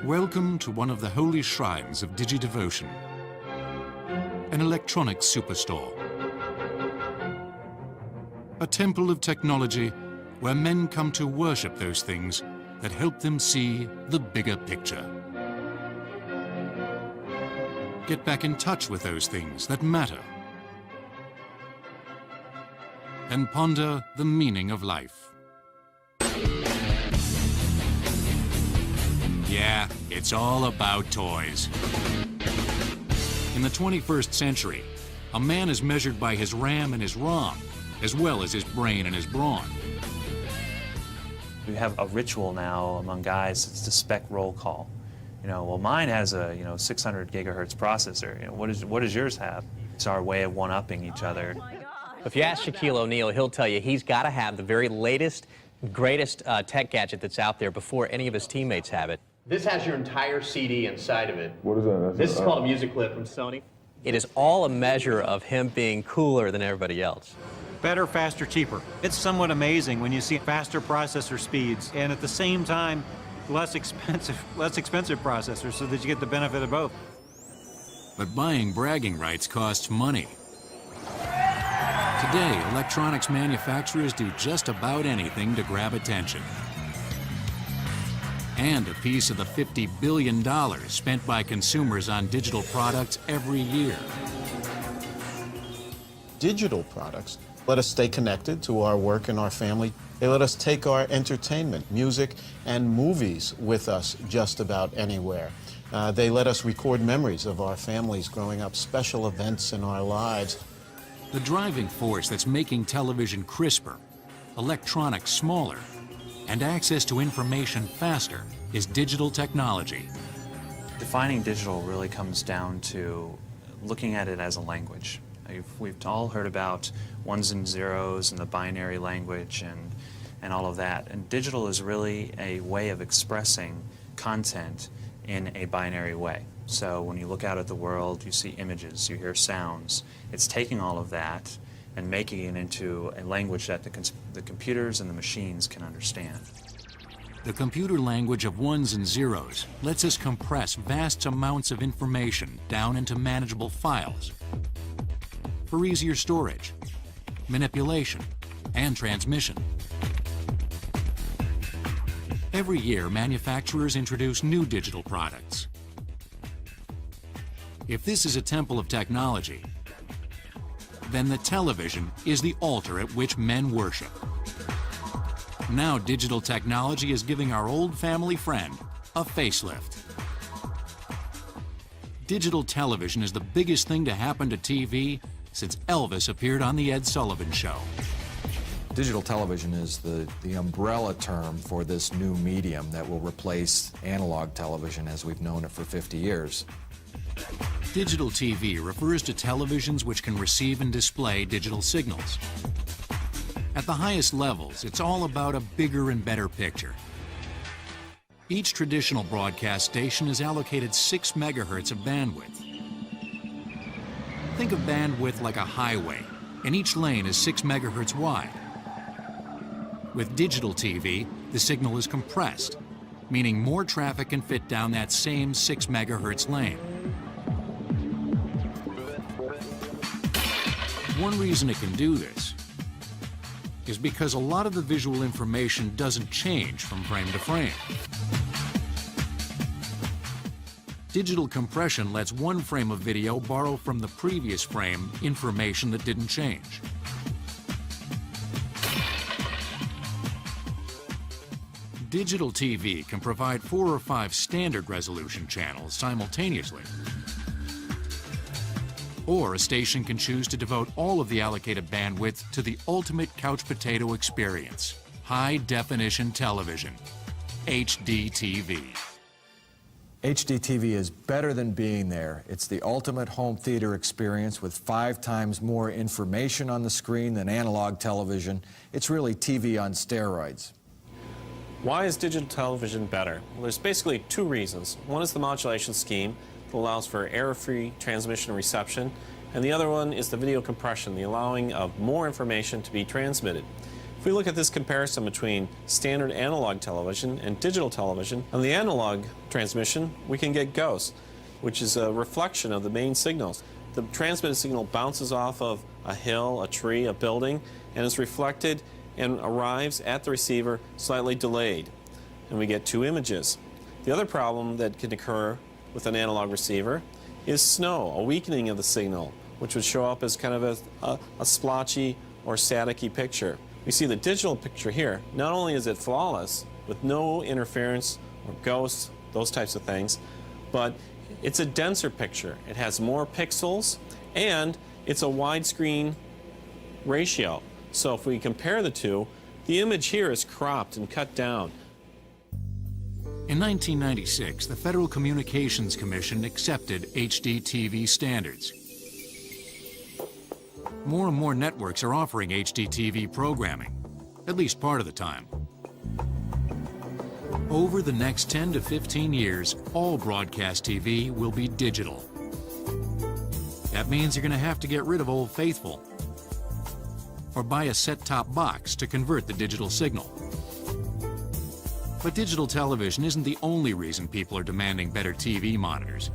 Welcome to one of the holy shrines of digidevotion, an electronic superstore. A temple of technology where men come to worship those things that help them see the bigger picture. Get back in touch with those things that matter. And ponder the meaning of life. Yeah, it's all about toys. In the 21st century, a man is measured by his RAM and his ROM, as well as his brain and his brawn. We have a ritual now among guys. It's the spec roll call. Well, mine has a 600 gigahertz processor. What does yours have? It's our way of one-upping each other. If you ask Shaquille O'Neal, he'll tell you he's got to have the very latest, greatest tech gadget that's out there before any of his teammates have it. This has your entire CD inside of it. What is that? This is called a music clip from Sony. It is all a measure of him being cooler than everybody else. Better, faster, cheaper. It's somewhat amazing when you see faster processor speeds and at the same time less expensive processors, so that you get the benefit of both. But buying bragging rights costs money. Today, electronics manufacturers do just about anything to grab attention. And a piece of the $50 billion spent by consumers on digital products every year. Digital products let us stay connected to our work and our family. They let us take our entertainment, music, and movies with us just about anywhere. They let us record memories of our families growing up, special events in our lives. The driving force that's making television crisper, electronics smaller, and access to information faster is digital technology. Defining digital really comes down to looking at it as a language. We've all heard about ones and zeros and the binary language and all of that. And digital is really a way of expressing content in a binary way. So when you look out at the world, you see images, you hear sounds. It's taking all of that and making it into a language that the computers and the machines can understand. The computer language of ones and zeros lets us compress vast amounts of information down into manageable files for easier storage, manipulation, and transmission. Every year, manufacturers introduce new digital products. If this is a temple of technology, then the television is the altar at which men worship. Now digital technology is giving our old family friend a facelift. Digital television is the biggest thing to happen to TV since Elvis appeared on The Ed Sullivan Show. Digital television is the umbrella term for this new medium that will replace analog television as we've known it for 50 years. Digital TV refers to televisions which can receive and display digital signals. At the highest levels, it's all about a bigger and better picture. Each traditional broadcast station is allocated 6 megahertz of bandwidth. Think of bandwidth like a highway, and each lane is 6 megahertz wide. With digital TV, the signal is compressed, meaning more traffic can fit down that same 6 megahertz lane. One reason it can do this is because a lot of the visual information doesn't change from frame to frame. Digital compression lets one frame of video borrow from the previous frame information that didn't change. Digital TV can provide 4 or 5 standard resolution channels simultaneously. Or a station can choose to devote all of the allocated bandwidth to the ultimate couch potato experience, high-definition television, HD TV. HD TV is better than being there. It's the ultimate home theater experience with 5 times more information on the screen than analog television. It's really TV on steroids. Why is digital television better? Well, there's basically 2 reasons. One is the modulation scheme that allows for error-free transmission and reception, and the other one is the video compression, the allowing of more information to be transmitted. If we look at this comparison between standard analog television and digital television, on the analog transmission, we can get ghosts, which is a reflection of the main signals. The transmitted signal bounces off of a hill, a tree, a building, and is reflected and arrives at the receiver slightly delayed, and we get two images. The other problem that can occur with an analog receiver is snow, a weakening of the signal, which would show up as kind of a splotchy or staticky picture. We see the digital picture here. Not only is it flawless, with no interference or ghosts, those types of things, but it's a denser picture. It has more pixels, and it's a widescreen ratio. So if we compare the two, the image here is cropped and cut down. In 1996, the Federal Communications Commission accepted HD TV standards. More and more networks are offering HD TV programming, at least part of the time. Over the next 10 to 15 years, all broadcast TV will be digital. That means you're going to have to get rid of Old Faithful or buy a set-top box to convert the digital signal. But digital television isn't the only reason people are demanding better TV monitors.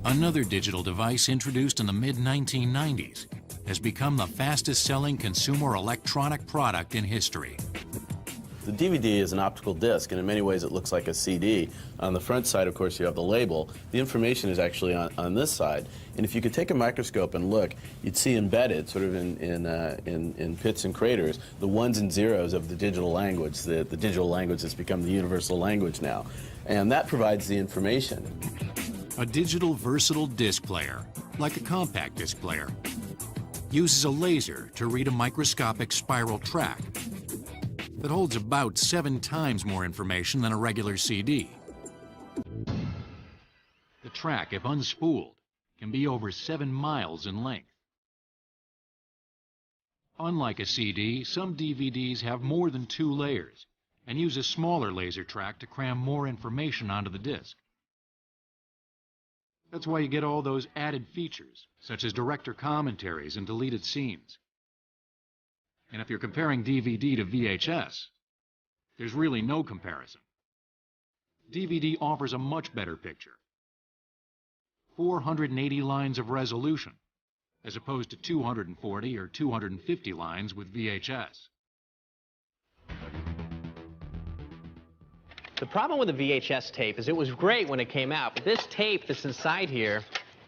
Another digital device introduced in the mid-1990s has become the fastest-selling consumer electronic product in history. The DVD is an optical disc, and in many ways it looks like a CD. On the front side, of course, you have the label. The information is actually on this side. And if you could take a microscope and look, you'd see embedded, sort of in pits and craters, the ones and zeros of the digital language. The digital language has become the universal language now. And that provides the information. A digital versatile disc player, like a compact disc player, uses a laser to read a microscopic spiral track that holds about 7 times more information than a regular CD. The track, if unspooled, can be over 7 miles in length. Unlike a CD, some DVDs have more than 2 layers and use a smaller laser track to cram more information onto the disc. That's why you get all those added features, such as director commentaries and deleted scenes. And if you're comparing DVD to VHS, there's really no comparison. DVD offers a much better picture. 480 lines of resolution, as opposed to 240 or 250 lines with VHS. The problem with the VHS tape is it was great when it came out, but this tape that's inside here,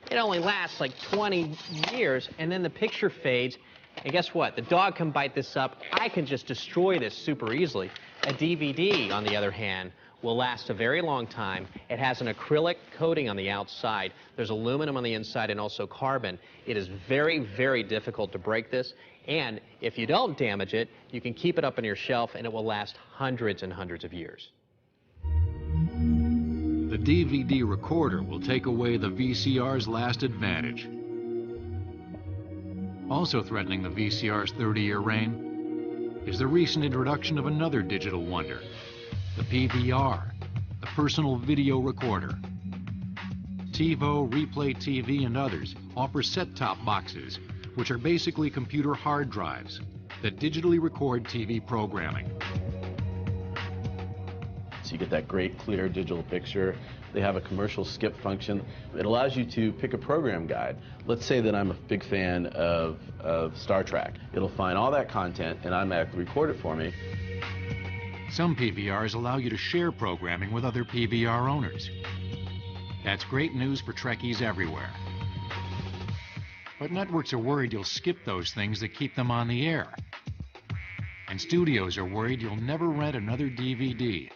it only lasts like 20 years, and then the picture fades. And guess what? The dog can bite this up. I can just destroy this super easily. A DVD, on the other hand, will last a very long time. It has an acrylic coating on the outside. There's aluminum on the inside and also carbon. It is very, very difficult to break this. And if you don't damage it, you can keep it up on your shelf and it will last hundreds and hundreds of years. The DVD recorder will take away the VCR's last advantage. Also threatening the VCR's 30-year reign is the recent introduction of another digital wonder, the PVR, the personal video recorder. TiVo, Replay TV, and others offer set-top boxes, which are basically computer hard drives that digitally record TV programming. So you get that great, clear digital picture. They have a commercial skip function. It allows you to pick a program guide. Let's say that I'm a big fan of Star Trek. It'll find all that content and automatically record it for me. Some PVRs allow you to share programming with other PVR owners. That's great news for Trekkies everywhere. But networks are worried you'll skip those things that keep them on the air. And studios are worried you'll never rent another DVD.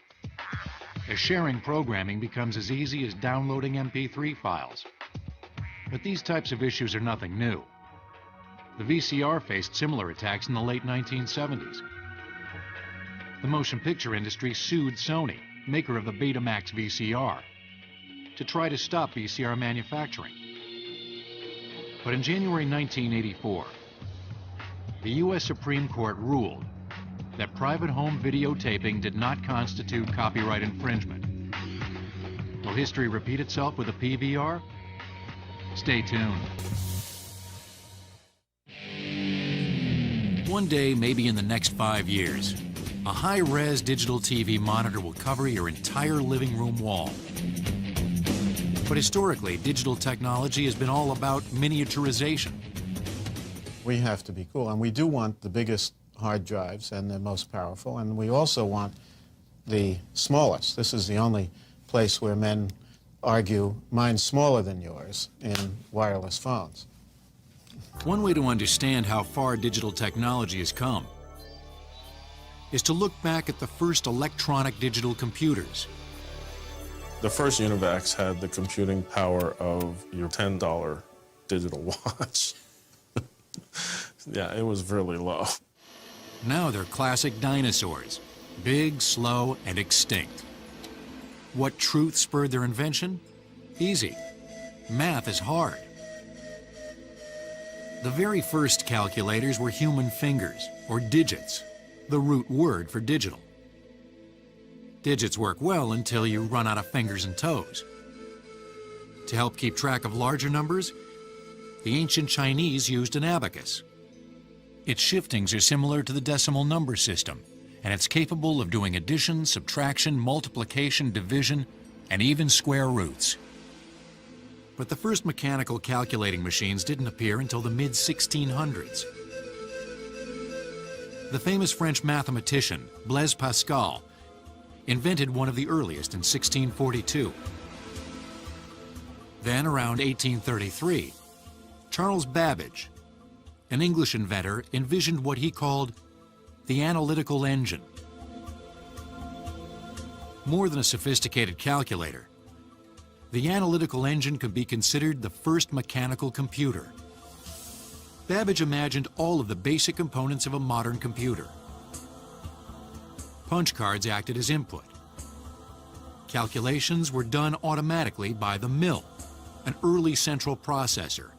As sharing programming becomes as easy as downloading MP3 files. But these types of issues are nothing new. The VCR faced similar attacks in the late 1970s. The motion picture industry sued Sony, maker of the Betamax VCR, to try to stop VCR manufacturing. But in January 1984, the U.S. Supreme Court ruled that private home videotaping did not constitute copyright infringement. Will history repeat itself with a PVR? Stay tuned. One day, maybe in the next 5 years, a high-res digital TV monitor will cover your entire living room wall. But historically, digital technology has been all about miniaturization. We have to be cool, and we do want the biggest hard drives and the most powerful, and we also want the smallest. This is the only place where men argue mine's smaller than yours in wireless phones. One way to understand how far digital technology has come is to look back at the first electronic digital computers. The first Univacs had the computing power of your $10 digital watch. Yeah, it was really low. Now they're classic dinosaurs, big, slow, and extinct. What truth spurred their invention? Easy. Math is hard. The very first calculators were human fingers, or digits, the root word for digital. Digits work well until you run out of fingers and toes. To help keep track of larger numbers, the ancient Chinese used an abacus. Its shiftings are similar to the decimal number system, and it's capable of doing addition, subtraction, multiplication, division, and even square roots. But the first mechanical calculating machines didn't appear until the mid-1600s. The famous French mathematician, Blaise Pascal, invented one of the earliest in 1642. Then, around 1833, Charles Babbage, an English inventor, envisioned what he called the analytical engine. More than a sophisticated calculator, the analytical engine could be considered the first mechanical computer. Babbage imagined all of the basic components of a modern computer. Punch cards acted as input. Calculations were done automatically by the mill, an early central processor,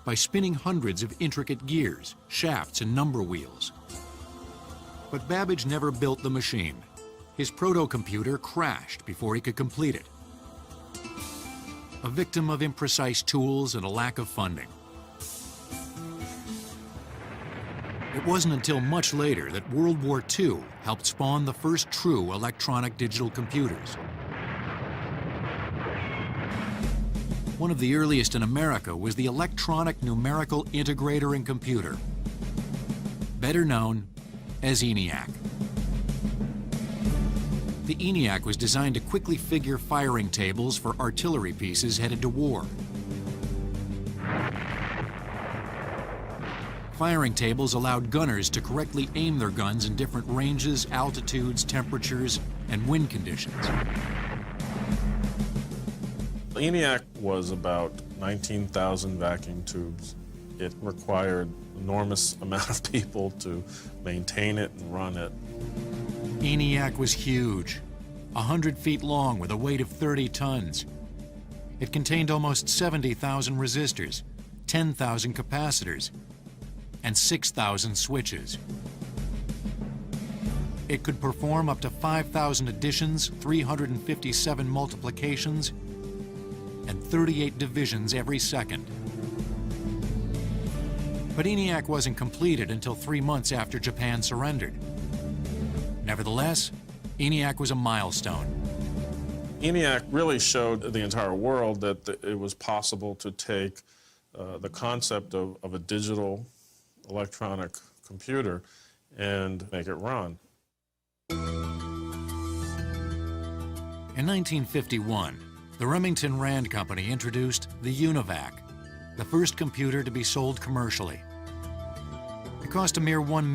by spinning hundreds of intricate gears, shafts, and number wheels. But Babbage never built the machine. His proto-computer crashed before he could complete it. A victim of imprecise tools and a lack of funding. It wasn't until much later that World War II helped spawn the first true electronic digital computers. One of the earliest in America was the electronic numerical integrator and computer, better known as ENIAC. The ENIAC was designed to quickly figure firing tables for artillery pieces headed to war. Firing tables allowed gunners to correctly aim their guns in different ranges, altitudes, temperatures, and wind conditions. ENIAC was about 19,000 vacuum tubes. It required an enormous amount of people to maintain it and run it. ENIAC was huge, 100 feet long with a weight of 30 tons. It contained almost 70,000 resistors, 10,000 capacitors, and 6,000 switches. It could perform up to 5,000 additions, 357 multiplications, and 38 divisions every second. But ENIAC wasn't completed until 3 months after Japan surrendered. Nevertheless, ENIAC was a milestone. ENIAC really showed the entire world that it was possible to take the concept of a digital electronic computer and make it run. In 1951, the Remington Rand Company introduced the UNIVAC, the first computer to be sold commercially. It cost a mere $1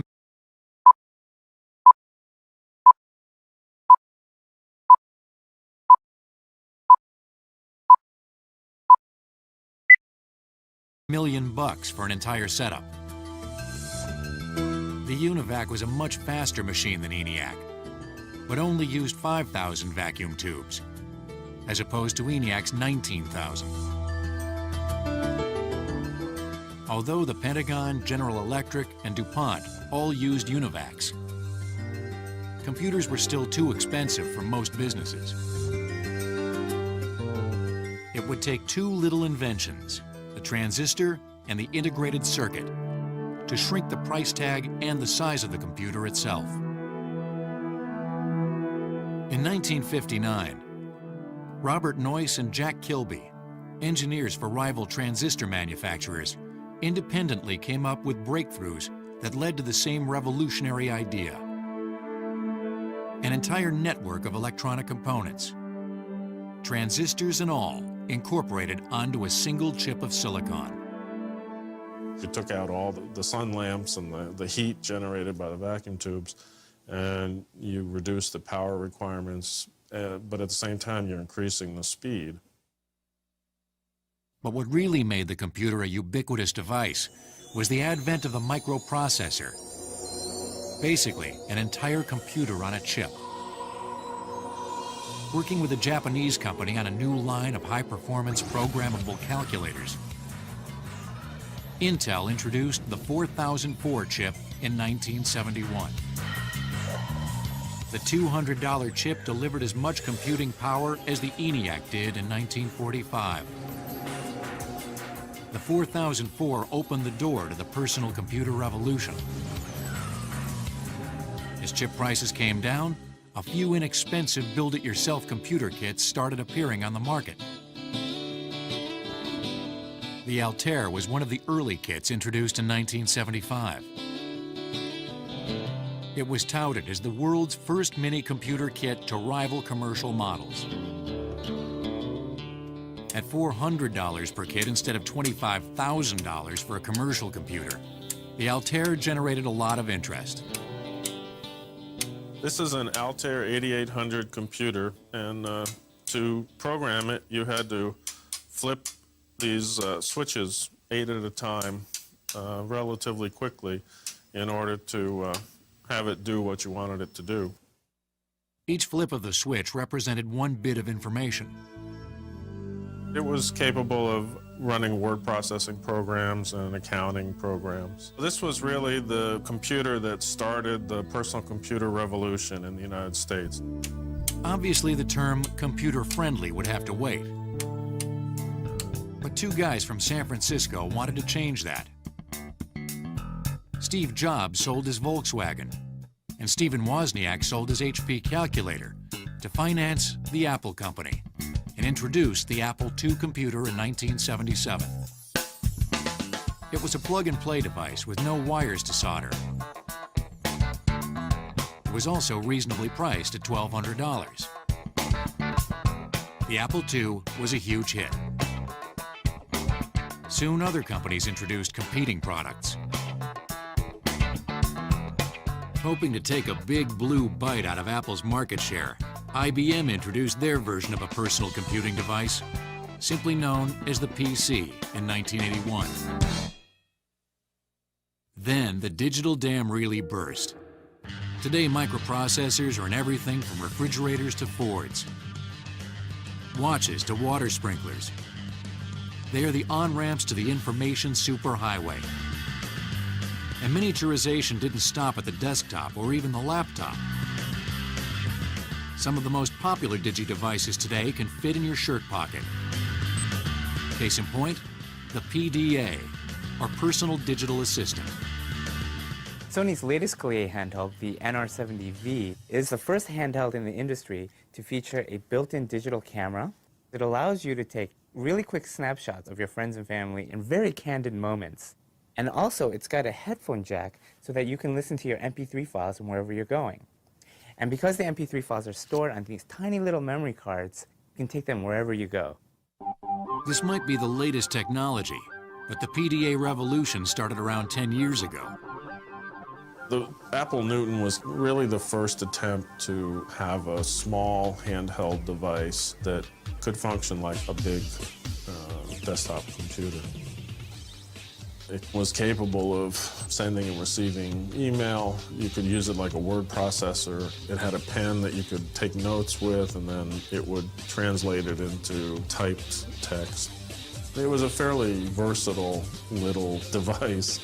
million for an entire setup. The UNIVAC was a much faster machine than ENIAC, but only used 5,000 vacuum tubes, as opposed to ENIAC's 19,000. Although the Pentagon, General Electric, and DuPont all used UNIVACs, computers were still too expensive for most businesses. It would take two little inventions, the transistor and the integrated circuit, to shrink the price tag and the size of the computer itself. In 1959, Robert Noyce and Jack Kilby, engineers for rival transistor manufacturers, independently came up with breakthroughs that led to the same revolutionary idea: an entire network of electronic components, transistors and all, incorporated onto a single chip of silicon. You took out all the sun lamps and the heat generated by the vacuum tubes, and you reduced the power requirements, but at the same time you're increasing the speed. But what really made the computer a ubiquitous device was the advent of the microprocessor. Basically, an entire computer on a chip. Working with a Japanese company on a new line of high-performance programmable calculators, Intel introduced the 4004 chip in 1971. The $200 chip delivered as much computing power as the ENIAC did in 1945. The 4004 opened the door to the personal computer revolution. As chip prices came down, a few inexpensive build-it-yourself computer kits started appearing on the market. The Altair was one of the early kits introduced in 1975. It was touted as the world's first mini-computer kit to rival commercial models. At $400 per kit instead of $25,000 for a commercial computer, the Altair generated a lot of interest. This is an Altair 8800 computer, and to program it, you had to flip these switches 8 at a time relatively quickly in order to have it do what you wanted it to do. Each flip of the switch represented one bit of information. It was capable of running word processing programs and accounting programs. This was really the computer that started the personal computer revolution in the United States. Obviously, the term computer-friendly would have to wait. But two guys from San Francisco wanted to change that. Steve Jobs sold his Volkswagen, and Stephen Wozniak sold his HP calculator to finance the Apple Company and introduced the Apple II computer in 1977. It was a plug-and-play device with no wires to solder. It was also reasonably priced at $1,200. The Apple II was a huge hit. Soon other companies introduced competing products. Hoping to take a big blue bite out of Apple's market share, IBM introduced their version of a personal computing device, simply known as the PC, in 1981. Then the digital dam really burst. Today, microprocessors are in everything from refrigerators to Fords, watches to water sprinklers. They are the on-ramps to the information superhighway. And miniaturization didn't stop at the desktop or even the laptop. Some of the most popular digi-devices today can fit in your shirt pocket. Case in point, the PDA, or Personal Digital Assistant. Sony's latest Collier handheld, the NR70V, is the first handheld in the industry to feature a built-in digital camera that allows you to take really quick snapshots of your friends and family in very candid moments. And also, it's got a headphone jack so that you can listen to your MP3 files from wherever you're going. And because the MP3 files are stored on these tiny little memory cards, you can take them wherever you go. This might be the latest technology, but the PDA revolution started around 10 years ago. The Apple Newton was really the first attempt to have a small handheld device that could function like a big desktop computer. It was capable of sending and receiving email. You could use it like a word processor. It had a pen that you could take notes with, and then it would translate it into typed text. It was a fairly versatile little device,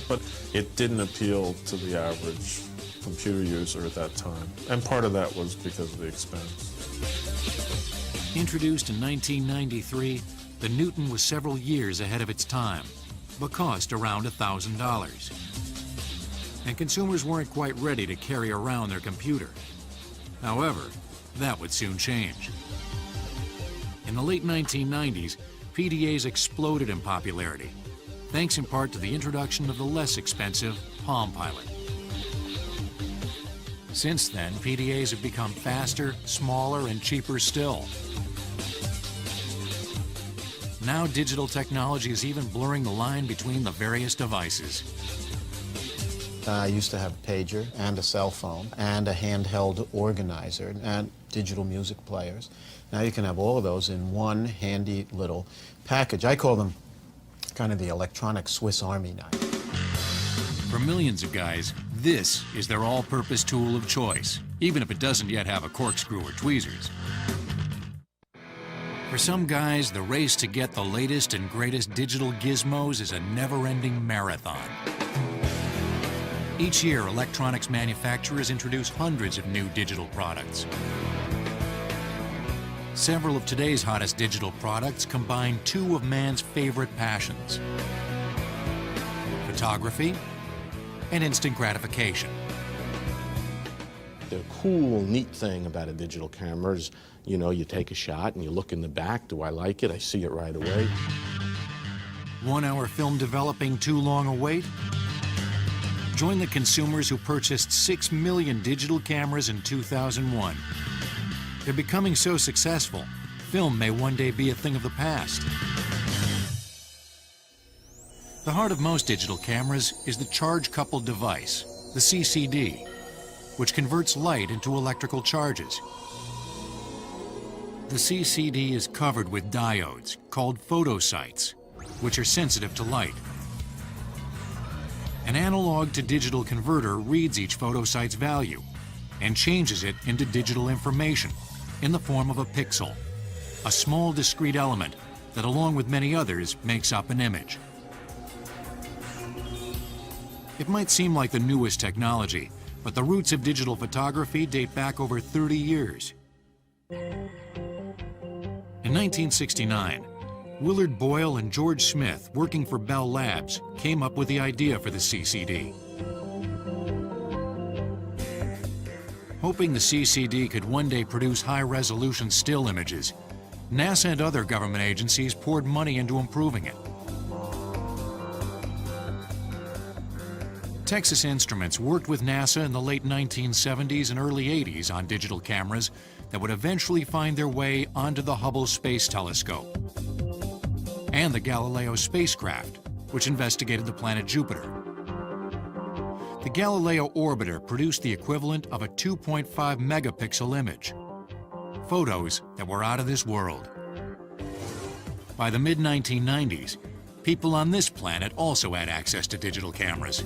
but it didn't appeal to the average computer user at that time. And part of that was because of the expense. Introduced in 1993, the Newton was several years ahead of its time. but cost around $1,000. And consumers weren't quite ready to carry around their computer. However, that would soon change. In the late 1990s, PDAs exploded in popularity, thanks in part to the introduction of the less expensive Palm Pilot. Since then, PDAs have become faster, smaller, and cheaper still. Now digital technology is even blurring the line between the various devices. I used to have a pager and a cell phone and a handheld organizer and digital music players. Now you can have all of those in one handy little package. I call them kind of the electronic Swiss Army knife. For millions of guys, this is their all-purpose tool of choice, even if it doesn't yet have a corkscrew or tweezers. For some guys, the race to get the latest and greatest digital gizmos is a never-ending marathon. Each year, electronics manufacturers introduce hundreds of new digital products. Several of today's hottest digital products combine two of man's favorite passions: photography and instant gratification. The cool, neat thing about a digital camera is, you know, you take a shot and you look in the back. Do I like it? I see it right away. 1 hour film developing too long a wait? Join the consumers who purchased 6 million digital cameras in 2001. They're becoming so successful, film may one day be a thing of the past. The heart of most digital cameras is the charge-coupled device, the CCD, which converts light into electrical charges. The CCD is covered with diodes called photosites, which are sensitive to light. An analog to digital converter reads each photosite's value and changes it into digital information in the form of a pixel, a small discrete element that, along with many others, makes up an image. It might seem like the newest technology, but the roots of digital photography date back over 30 years. In 1969, Willard Boyle and George Smith, working for Bell Labs, came up with the idea for the CCD. Hoping the CCD could one day produce high-resolution still images, NASA and other government agencies poured money into improving it. Texas Instruments worked with NASA in the late 1970s and early 80s on digital cameras that would eventually find their way onto the Hubble Space Telescope and the Galileo spacecraft, which investigated the planet Jupiter. The Galileo orbiter produced the equivalent of a 2.5 megapixel image, photos that were out of this world. By the mid-1990s, people on this planet also had access to digital cameras.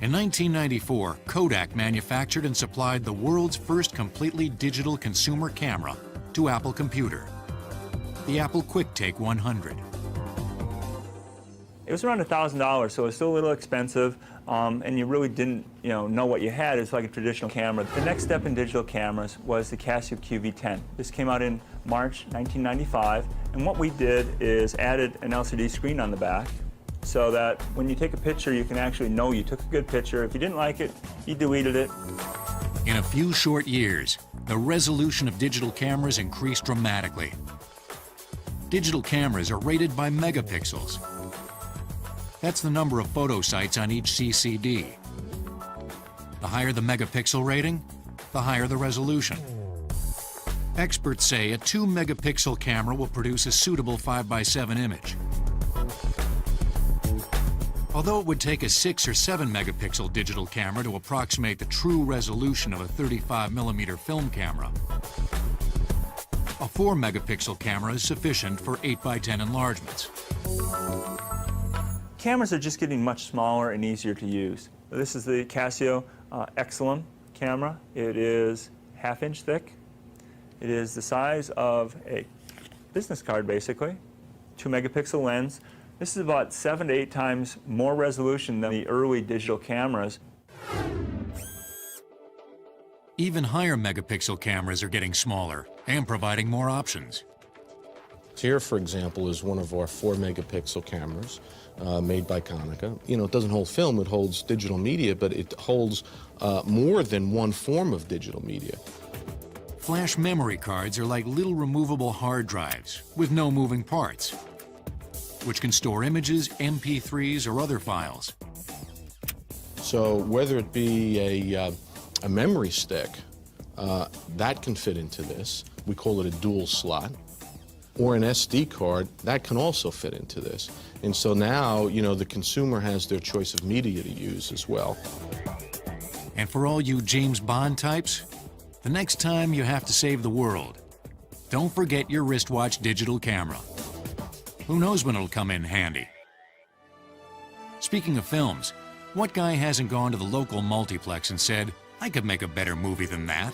In 1994, Kodak manufactured and supplied the world's first completely digital consumer camera to Apple Computer, the Apple QuickTake 100. It was around $1,000, so it was still a little expensive, and you really didn't, know what you had. It's like a traditional camera. The next step in digital cameras was the Casio QV10. This came out in March 1995, and what we did is added an LCD screen on the back so that when you take a picture, you can actually know you took a good picture. If you didn't like it, you deleted it. In a few short years, the resolution of digital cameras increased dramatically. Digital cameras are rated by megapixels. That's the number of photosites on each CCD. The higher the megapixel rating, the higher the resolution. Experts say a 2 megapixel camera will produce a suitable 5x7 image. Although it would take a 6 or 7 megapixel digital camera to approximate the true resolution of a 35mm film camera, a 4 megapixel camera is sufficient for 8x10 enlargements. Cameras are just getting much smaller and easier to use. This is the Casio Excellum camera. It is 1/2 inch thick. It is the size of a business card, basically. 2 megapixel lens. This is about 7 to 8 times more resolution than the early digital cameras. Even higher megapixel cameras are getting smaller and providing more options. Here, for example, is one of our 4-megapixel cameras made by Konica. You know, it doesn't hold film, it holds digital media, but it holds more than one form of digital media. Flash memory cards are like little removable hard drives with no moving parts, which can store images, MP3s, or other files. So whether it be a memory stick, that can fit into this. We call it a dual slot. Or an SD card, that can also fit into this. And so now, you know, the consumer has their choice of media to use as well. And for all you James Bond types, the next time you have to save the world, don't forget your wristwatch digital camera. Who knows when it'll come in handy? Speaking of films, what guy hasn't gone to the local multiplex and said, I could make a better movie than that?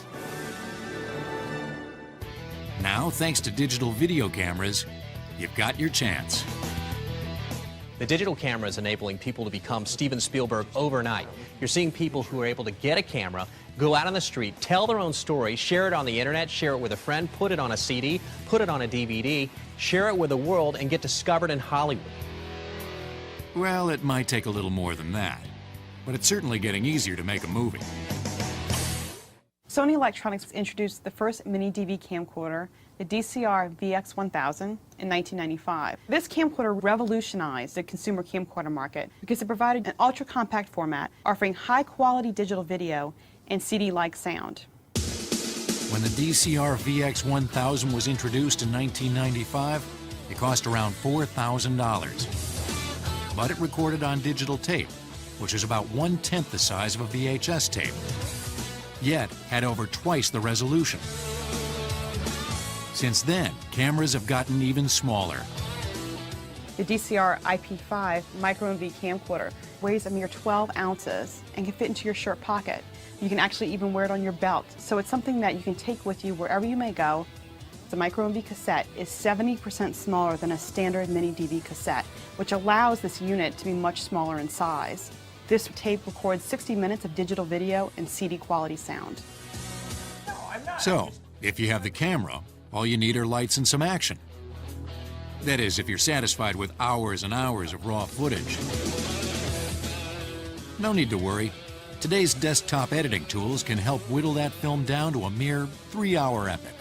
Now, thanks to digital video cameras, you've got your chance. The digital camera is enabling people to become Steven Spielberg overnight. You're seeing people who are able to get a camera, go out on the street, tell their own story, share it on the internet, share it with a friend, put it on a CD, put it on a DVD, share it with the world, and get discovered in Hollywood. Well, it might take a little more than that, but it's certainly getting easier to make a movie. Sony Electronics introduced the first mini DV camcorder, the DCR VX1000, in 1995. This camcorder revolutionized the consumer camcorder market because it provided an ultra-compact format offering high-quality digital video and CD-like sound. When the DCR VX1000 was introduced in 1995, it cost around $4,000. But it recorded on digital tape, which is about 1/10 the size of a VHS tape, yet had over twice the resolution. Since then, cameras have gotten even smaller. The DCR IP5 micro-MV camcorder weighs a mere 12 ounces and can fit into your shirt pocket. You can actually even wear it on your belt, so it's something that you can take with you wherever you may go. The micro-MV cassette is 70% smaller than a standard mini DV cassette, which allows this unit to be much smaller in size. This tape records 60 minutes of digital video and CD quality sound. So, if you have the camera, all you need are lights and some action. That is, if you're satisfied with hours and hours of raw footage. No need to worry. Today's desktop editing tools can help whittle that film down to a mere 3-hour epic.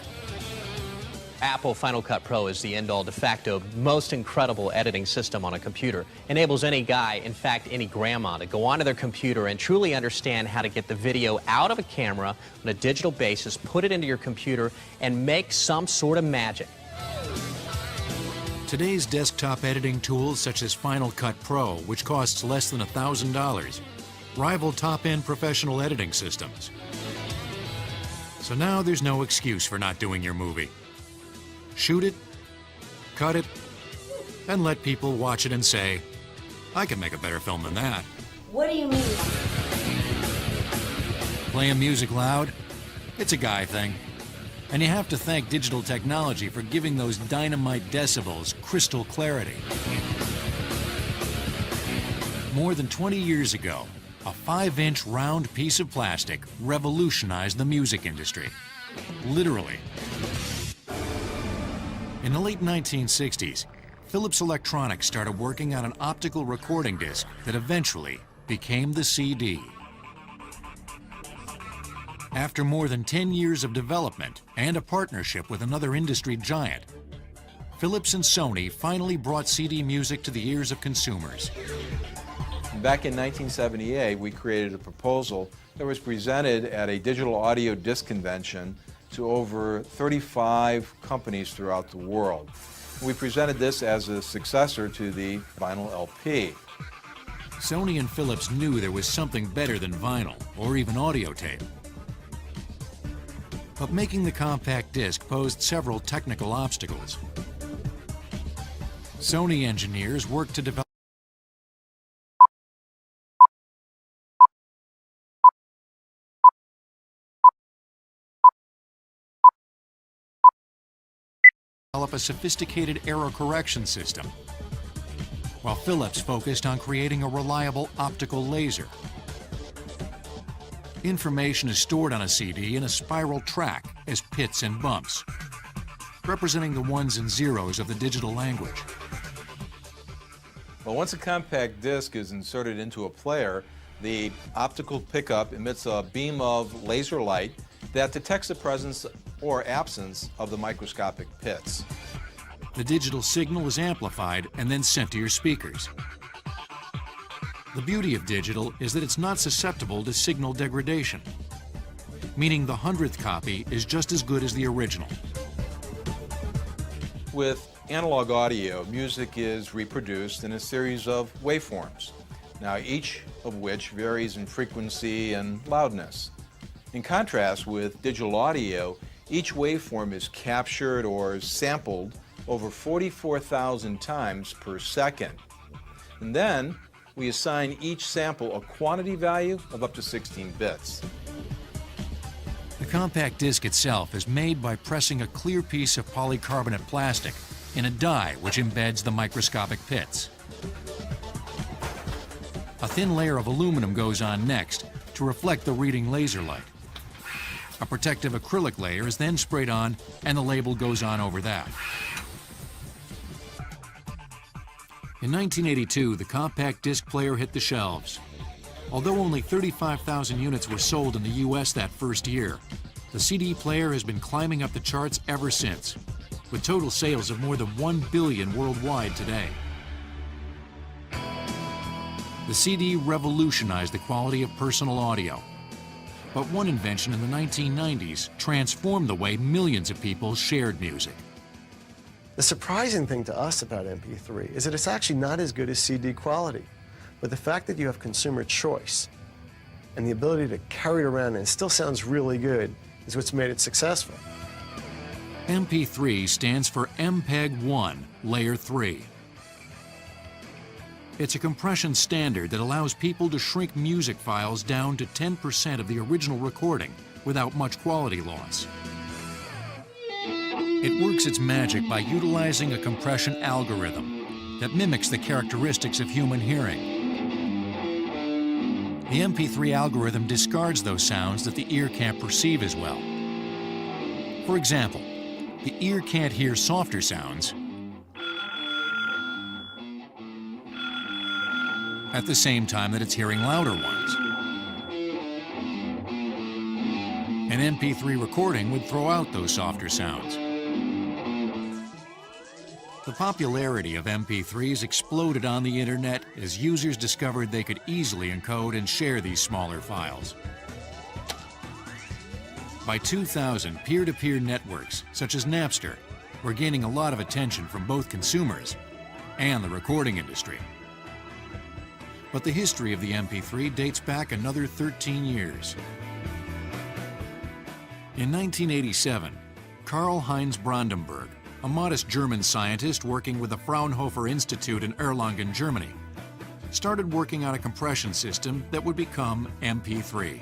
Apple Final Cut Pro is the end-all de facto most incredible editing system on a computer. Enables any guy, in fact any grandma, to go onto their computer and truly understand how to get the video out of a camera on a digital basis, put it into your computer, and make some sort of magic. Today's desktop editing tools such as Final Cut Pro, which costs less than $1,000, rival top-end professional editing systems. So now there's no excuse for not doing your movie. Shoot it, cut it, and let people watch it and say, I can make a better film than that. What do you mean? Playing music loud? It's a guy thing. And you have to thank digital technology for giving those dynamite decibels crystal clarity. More than 20 years ago, a 5-inch round piece of plastic revolutionized the music industry. Literally. In the late 1960s, Philips Electronics started working on an optical recording disc that eventually became the CD. After more than 10 years of development and a partnership with another industry giant, Philips and Sony finally brought CD music to the ears of consumers. Back in 1978, we created a proposal that was presented at a digital audio disc convention to over 35 companies throughout the world. We presented this as a successor to the vinyl LP. Sony and Philips knew there was something better than vinyl or even audio tape. But making the compact disc posed several technical obstacles. Sony engineers worked to develop a sophisticated error correction system, while Philips focused on creating a reliable optical laser. Information is stored on a CD in a spiral track as pits and bumps. representing the ones and zeros of the digital language. Well, once a compact disc is inserted into a player, the optical pickup emits a beam of laser light that detects the presence or absence of the microscopic pits. The digital signal is amplified and then sent to your speakers. The beauty of digital is that it's not susceptible to signal degradation, meaning the 100th copy is just as good as the original. With analog audio, music is reproduced in a series of waveforms, now each of which varies in frequency and loudness. In contrast with digital audio, each waveform is captured or sampled over 44,000 times per second. And then we assign each sample a quantity value of up to 16 bits. The compact disc itself is made by pressing a clear piece of polycarbonate plastic in a die which embeds the microscopic pits. A thin layer of aluminum goes on next to reflect the reading laser light. A protective acrylic layer is then sprayed on and the label goes on over that. In 1982, the compact disc player hit the shelves. Although only 35,000 units were sold in the US that first year, the CD player has been climbing up the charts ever since, with total sales of more than 1 billion worldwide today. The CD revolutionized the quality of personal audio. But one invention in the 1990s transformed the way millions of people shared music. The surprising thing to us about MP3 is that it's actually not as good as CD quality. But the fact that you have consumer choice and the ability to carry it around and it still sounds really good is what's made it successful. MP3 stands for MPEG-1, Layer 3. It's a compression standard that allows people to shrink music files down to 10% of the original recording without much quality loss. It works its magic by utilizing a compression algorithm that mimics the characteristics of human hearing. The MP3 algorithm discards those sounds that the ear can't perceive as well. For example, the ear can't hear softer sounds at the same time that it's hearing louder ones. An MP3 recording would throw out those softer sounds. The popularity of MP3s exploded on the internet as users discovered they could easily encode and share these smaller files. By 2000, peer-to-peer networks, such as Napster, were gaining a lot of attention from both consumers and the recording industry. But the history of the MP3 dates back another 13 years. In 1987, Karl Heinz Brandenburg, a modest German scientist working with the Fraunhofer Institute in Erlangen, Germany, started working on a compression system that would become MP3.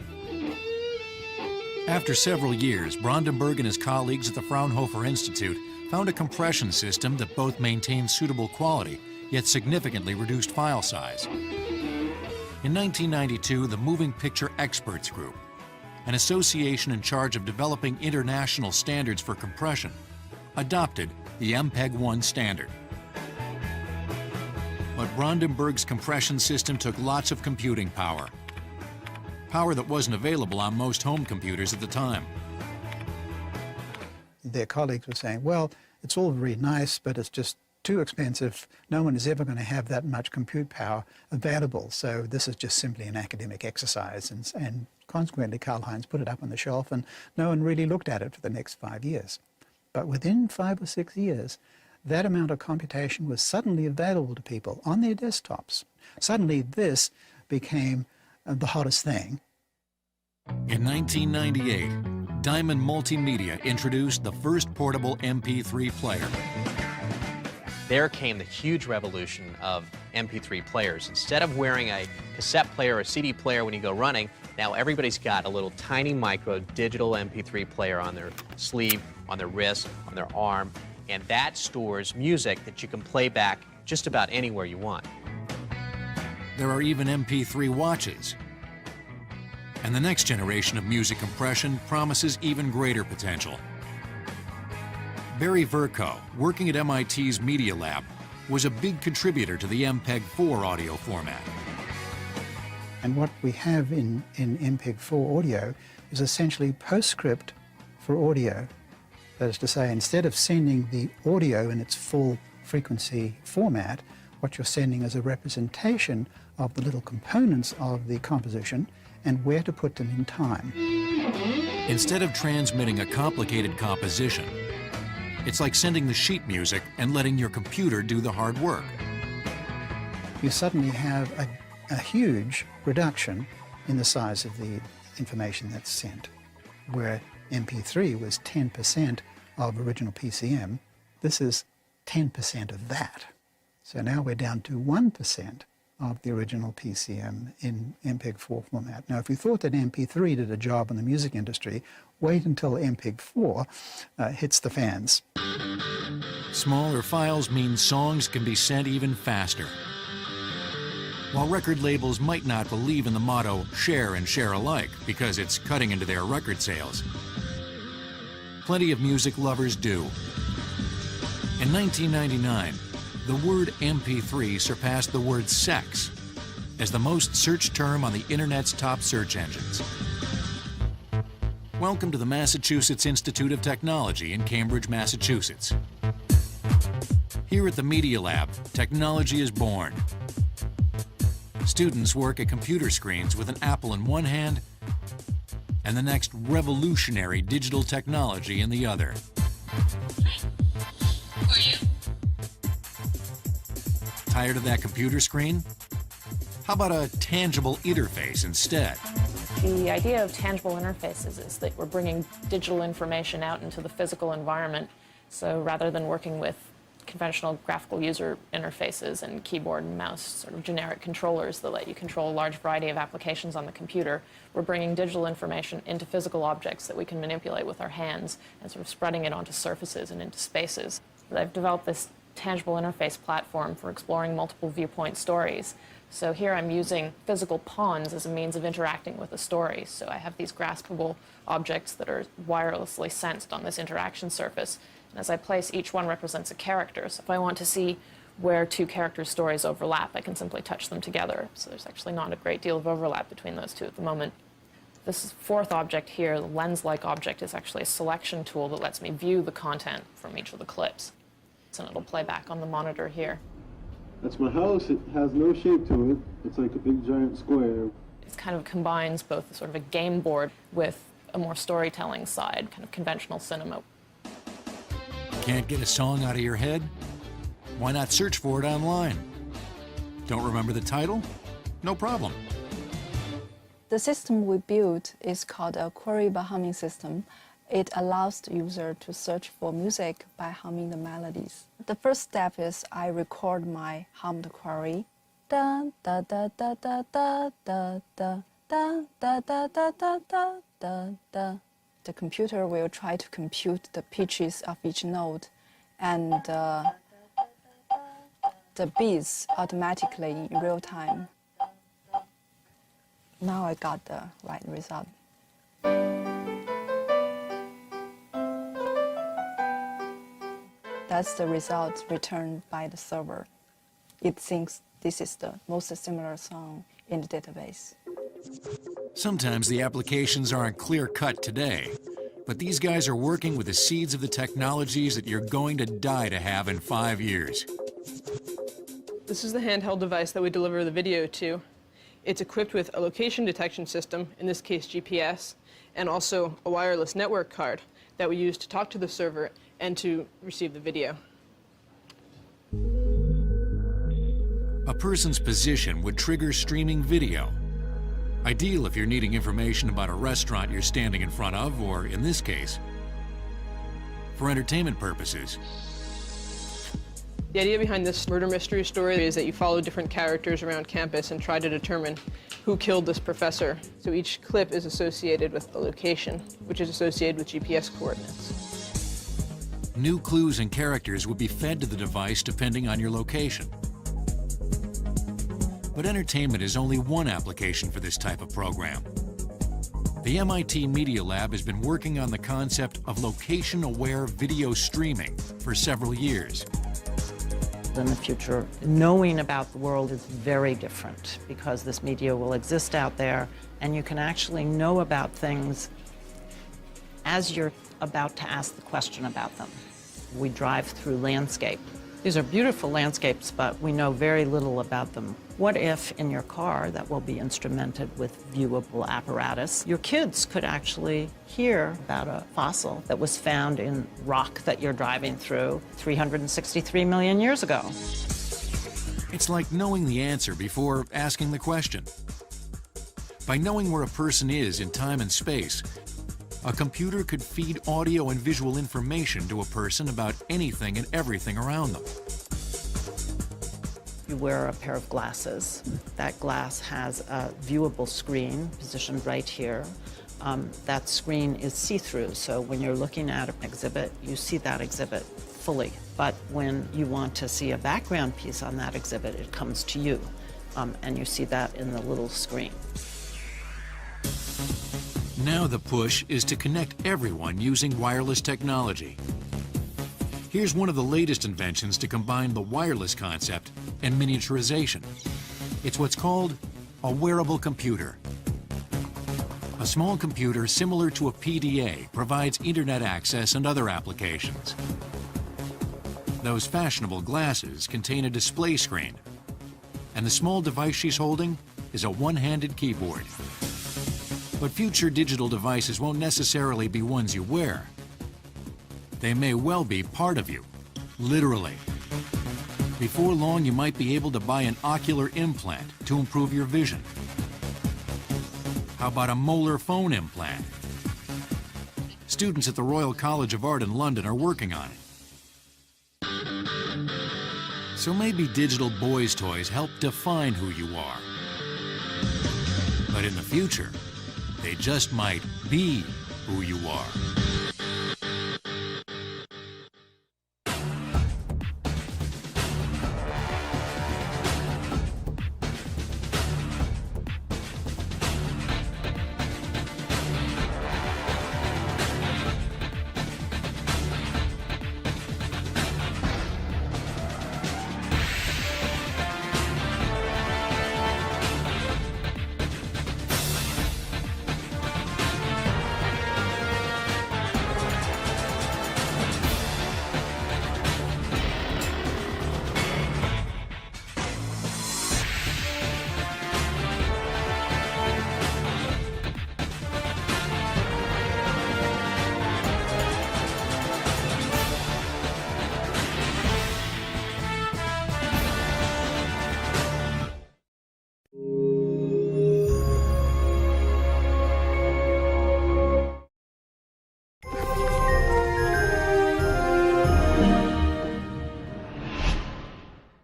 After several years, Brandenburg and his colleagues at the Fraunhofer Institute found a compression system that both maintained suitable quality, yet significantly reduced file size. In 1992, the Moving Picture Experts Group, an association in charge of developing international standards for compression, adopted the MPEG-1 standard. But Brandenburg's compression system took lots of computing power that wasn't available on most home computers at the time. Their colleagues were saying, well, it's all very nice, but it's just too expensive. No one is ever going to have that much compute power available, so this is just simply an academic exercise. And consequently, Karl-Heinz put it up on the shelf, and no one really looked at it for the next 5 years. But within 5 or 6 years, that amount of computation was suddenly available to people on their desktops. Suddenly, this became the hottest thing. In 1998, Diamond Multimedia introduced the first portable MP3 player. There came the huge revolution of MP3 players. Instead of wearing a cassette player or a CD player when you go running, now everybody's got a little tiny micro digital MP3 player on their sleeve, on their wrist, on their arm, and that stores music that you can play back just about anywhere you want. There are even MP3 watches. And the next generation of music compression promises even greater potential. Barry Vercoe, working at MIT's Media Lab, was a big contributor to the MPEG-4 audio format. And what we have in MPEG-4 audio is essentially postscript for audio. That is to say, instead of sending the audio in its full frequency format, what you're sending is a representation of the little components of the composition and where to put them in time. Instead of transmitting a complicated composition, it's like sending the sheet music and letting your computer do the hard work. You suddenly have a huge reduction in the size of the information that's sent. Where MP3 was 10% of original PCM, this is 10% of that. So now we're down to 1% of the original PCM in MPEG-4 format. Now, if you thought that MP3 did a job in the music industry, wait until MPEG-4 hits the fans. Smaller files mean songs can be sent even faster. While record labels might not believe in the motto, share and share alike, because it's cutting into their record sales, plenty of music lovers do. In 1999, the word MP3 surpassed the word sex as the most searched term on the Internet's top search engines. Welcome to the Massachusetts Institute of Technology in Cambridge, Massachusetts. Here at the Media Lab, technology is born. Students work at computer screens with an apple in one hand and the next revolutionary digital technology in the other. Tired of that computer screen? How about a tangible interface instead? The idea of tangible interfaces is that we're bringing digital information out into the physical environment. So rather than working with conventional graphical user interfaces and keyboard and mouse, sort of generic controllers that let you control a large variety of applications on the computer, we're bringing digital information into physical objects that we can manipulate with our hands and sort of spreading it onto surfaces and into spaces. I've developed this tangible interface platform for exploring multiple viewpoint stories. So here I'm using physical pawns as a means of interacting with a story. So I have these graspable objects that are wirelessly sensed on this interaction surface. And as I place, each one represents a character. So if I want to see where two character stories overlap, I can simply touch them together. So there's actually not a great deal of overlap between those two at the moment. This fourth object here, the lens-like object, is actually a selection tool that lets me view the content from each of the clips. And it'll play back on the monitor here. That's my house. It has no shape to it. It's like a big giant square. It kind of combines both sort of a game board with a more storytelling side, kind of conventional cinema. Can't get a song out of your head? Why not search for it online? Don't remember the title? No problem. The system we built is called a query by humming system. It allows the user to search for music by humming the melodies. The first step is I record my hummed query. Da da da da da da da da da da da da da da da. The computer will try to compute the pitches of each note and the beats automatically in real time. Now I got the right result. That's the result returned by the server. It thinks this is the most similar song in the database. Sometimes the applications aren't clear-cut today, but these guys are working with the seeds of the technologies that you're going to die to have in 5 years. This is the handheld device that we deliver the video to. It's equipped with a location detection system, in this case GPS, and also a wireless network card that we use to talk to the server and to receive the video. A person's position would trigger streaming video. Ideal if you're needing information about a restaurant you're standing in front of, or in this case, for entertainment purposes. The idea behind this murder mystery story is that you follow different characters around campus and try to determine who killed this professor. So each clip is associated with a location, which is associated with GPS coordinates. New clues and characters will be fed to the device depending on your location. But entertainment is only one application for this type of program. The MIT Media Lab has been working on the concept of location-aware video streaming for several years. In the future, knowing about the world is very different because this media will exist out there and you can actually know about things as you're about to ask the question about them. We drive through landscape. These are beautiful landscapes, but we know very little about them. What if in your car that will be instrumented with viewable apparatus, your kids could actually hear about a fossil that was found in rock that you're driving through 363 million years ago? It's like knowing the answer before asking the question. By knowing where a person is in time and space, a computer could feed audio and visual information to a person about anything and everything around them. You wear a pair of glasses. That glass has a viewable screen positioned right here. That screen is see-through, so when you're looking at an exhibit, you see that exhibit fully. But when you want to see a background piece on that exhibit, it comes to you, and you see that in the little screen. Now the push is to connect everyone using wireless technology. Here's one of the latest inventions to combine the wireless concept and miniaturization. It's what's called a wearable computer. A small computer similar to a PDA provides internet access and other applications. Those fashionable glasses contain a display screen, and the small device she's holding is a one-handed keyboard. But future digital devices won't necessarily be ones you wear. They may well be part of you, literally. Before long, you might be able to buy an ocular implant to improve your vision. How about a molar phone implant? Students at the Royal College of Art in London are working on it. So maybe digital boys' toys help define who you are. But in the future, they just might be who you are.